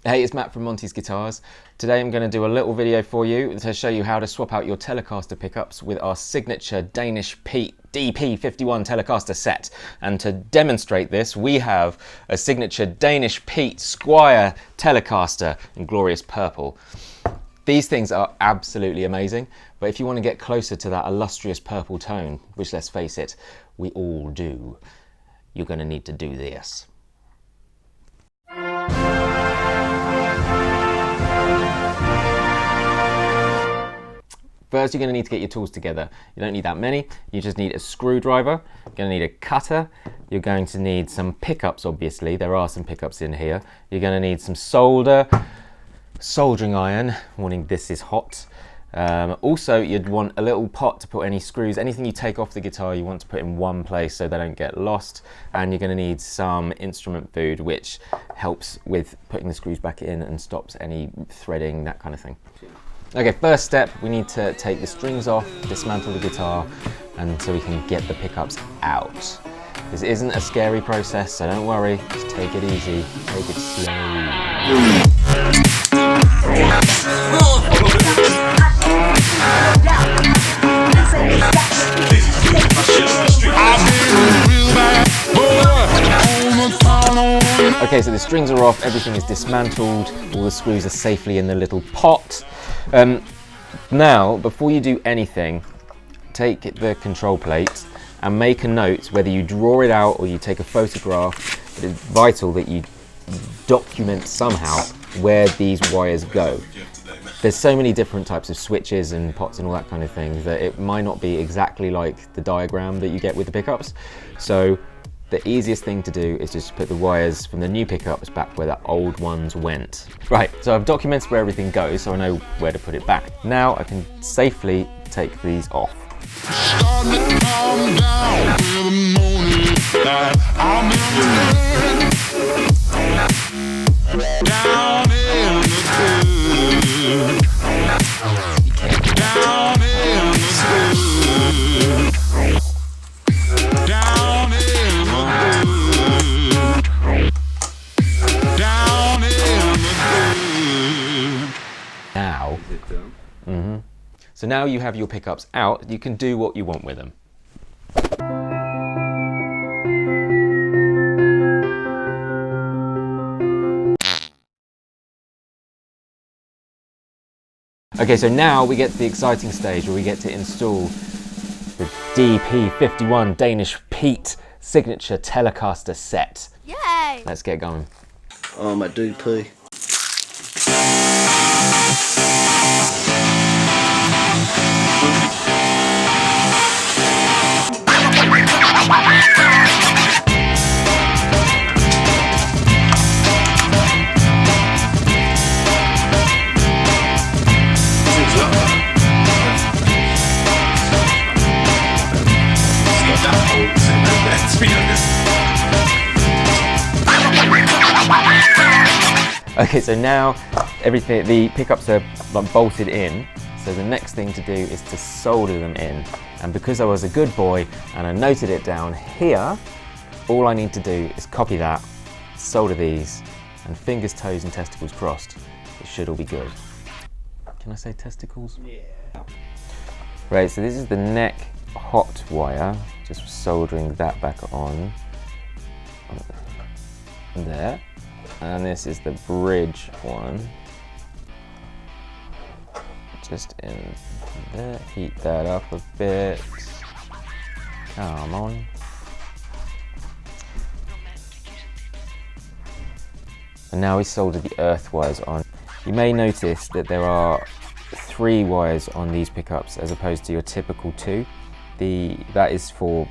Hey, it's Matt from Monty's Guitars. Today I'm going to do a little video for you to show you how to swap out your Telecaster pickups with our signature Danish DP51 Telecaster set. And to demonstrate this, we have a signature Danish Pete Squire Telecaster in glorious purple. These things are absolutely amazing, but if you want to get closer to that illustrious purple tone, which let's face it, we all do, you're going to need to do this. First, you're going to need to get your tools together. You don't need that many. You just need a screwdriver. You're going to need a cutter. You're going to need some pickups, obviously. There are some pickups in here. You're going to need some soldering iron. Warning, this is hot. Also, you'd want a little pot to put any screws. Anything you take off the guitar, you want to put in one place so they don't get lost. And you're going to need some instrument food, which helps with putting the screws back in and stops any threading, that kind of thing. Okay, first step, we need to take the strings off, dismantle the guitar, and so we can get the pickups out. This isn't a scary process, so don't worry, just take it easy, take it slow. Okay, so the strings are off, everything is dismantled, all the screws are safely in the little pot. Now, before you do anything, take the control plate and make a note, whether you draw it out or you take a photograph. It is vital that you document somehow where these wires go. There's so many different types of switches and pots and all that kind of thing that it might not be exactly like the diagram that you get with the pickups. So the easiest thing to do is just put the wires from the new pickups back where the old ones went. Right, so I've documented where everything goes, so I know where to put it back. Now I can safely take these off. So now you have your pickups out, you can do what you want with them. Okay, so now we get to the exciting stage where we get to install the DP51 Danish Pete signature Telecaster set. Yay! Let's get going. Oh, my DP. Okay, so now everything, the pickups are bolted in. So the next thing to do is to solder them in. And because I was a good boy and I noted it down here, all I need to do is copy that, solder these, and fingers, toes, and testicles crossed. It should all be good. Can I say testicles? Yeah. Right, so this is the neck hot wire. Just soldering that back on. There. And this is the bridge one. Just in there, heat that up a bit. Come on. And now we solder the earth wires on. You may notice that there are 3 wires on these pickups as opposed to your typical 2. That is for,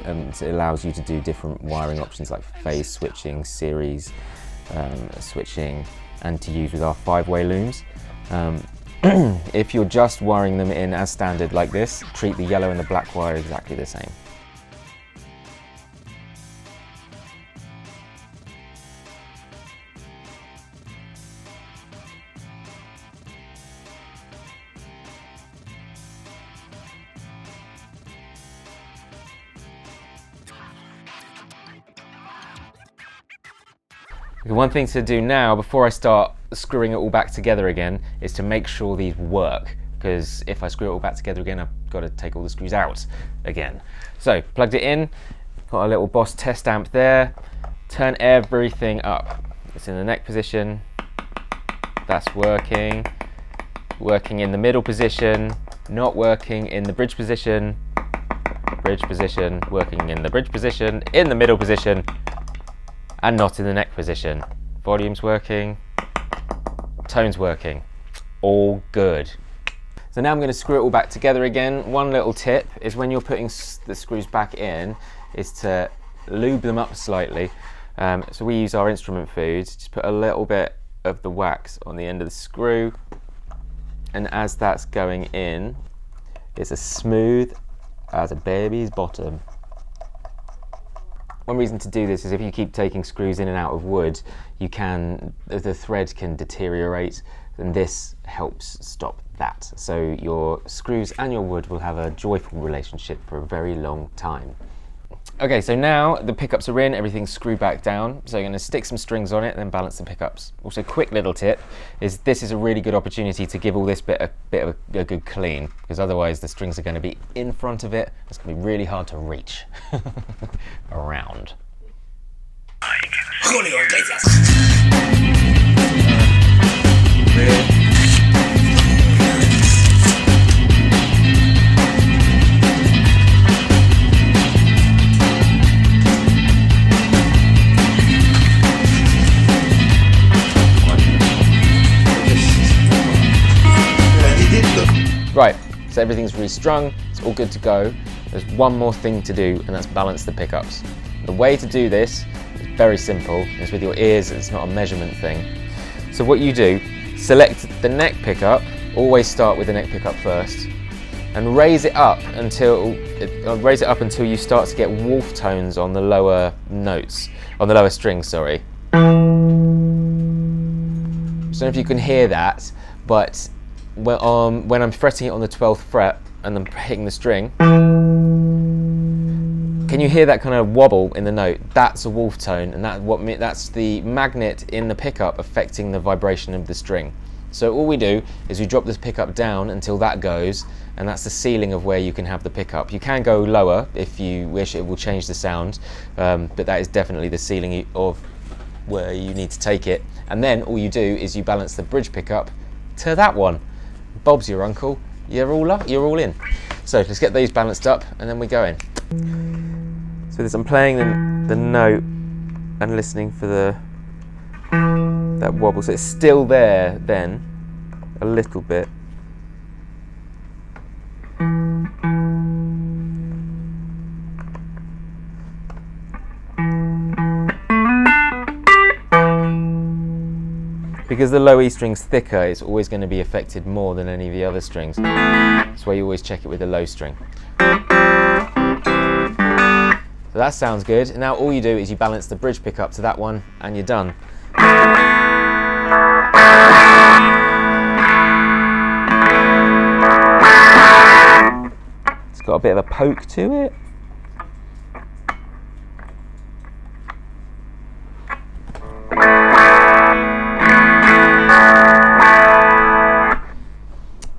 it allows you to do different wiring options like phase switching, series switching, and to use with our 5-way looms. If you're just wiring them in as standard like this, treat the yellow and the black wire exactly the same. One thing to do now, before I start screwing it all back together again is to make sure these work, because if I screw it all back together again, I've got to take all the screws out again. So plugged it in, got a little Boss test amp there, turn everything up. It's in the neck position, that's working, working in the middle position, not working in the bridge position, working in the bridge position, in the middle position, and not in the neck position. Volume's working, tone's working, all good. So now I'm going to screw it all back together again. One little tip is when you're putting the screws back in is to lube them up slightly. So we use our instrument food, just put a little bit of the wax on the end of the screw, and as that's going in, it's as smooth as a baby's bottom. One reason to do this is if you keep taking screws in and out of wood, the thread can deteriorate, and this helps stop that. So your screws and your wood will have a joyful relationship for a very long time. Okay, so now the pickups are in, everything's screwed back down, so you're going to stick some strings on it and then balance the pickups. Also, quick little tip is this is a really good opportunity to give all this bit of a good clean, because otherwise the strings are going to be in front of it. It's going to be really hard to reach around. Honore, Right, so everything's restrung, it's all good to go. There's one more thing to do, and that's balance the pickups. The way to do this is very simple. It's with your ears, it's not a measurement thing. So what you do, select the neck pickup, always start with the neck pickup first, and raise it up until you start to get wolf tones on the lower notes, on the lower strings, sorry. I don't know if you can hear that, but when I'm fretting it on the 12th fret and I'm hitting the string, can you hear that kind of wobble in the note? That's a wolf tone, and that's the magnet in the pickup affecting the vibration of the string. So all we do is we drop this pickup down until that goes, and that's the ceiling of where you can have the pickup. You can go lower if you wish, it will change the sound, but that is definitely the ceiling of where you need to take it. And then all you do is you balance the bridge pickup to that one. Bob's your uncle, you're all in. So let's get these balanced up and then we go in. So I'm playing the note and listening for that wobble. So it's still there then, a little bit. Because the low E string's thicker, it's always going to be affected more than any of the other strings. That's why you always check it with the low string. So that sounds good. And now all you do is you balance the bridge pickup to that one and you're done. It's got a bit of a poke to it.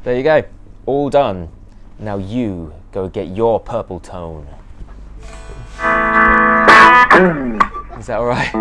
There you go, all done. Now you go get your purple tone. Is that all right?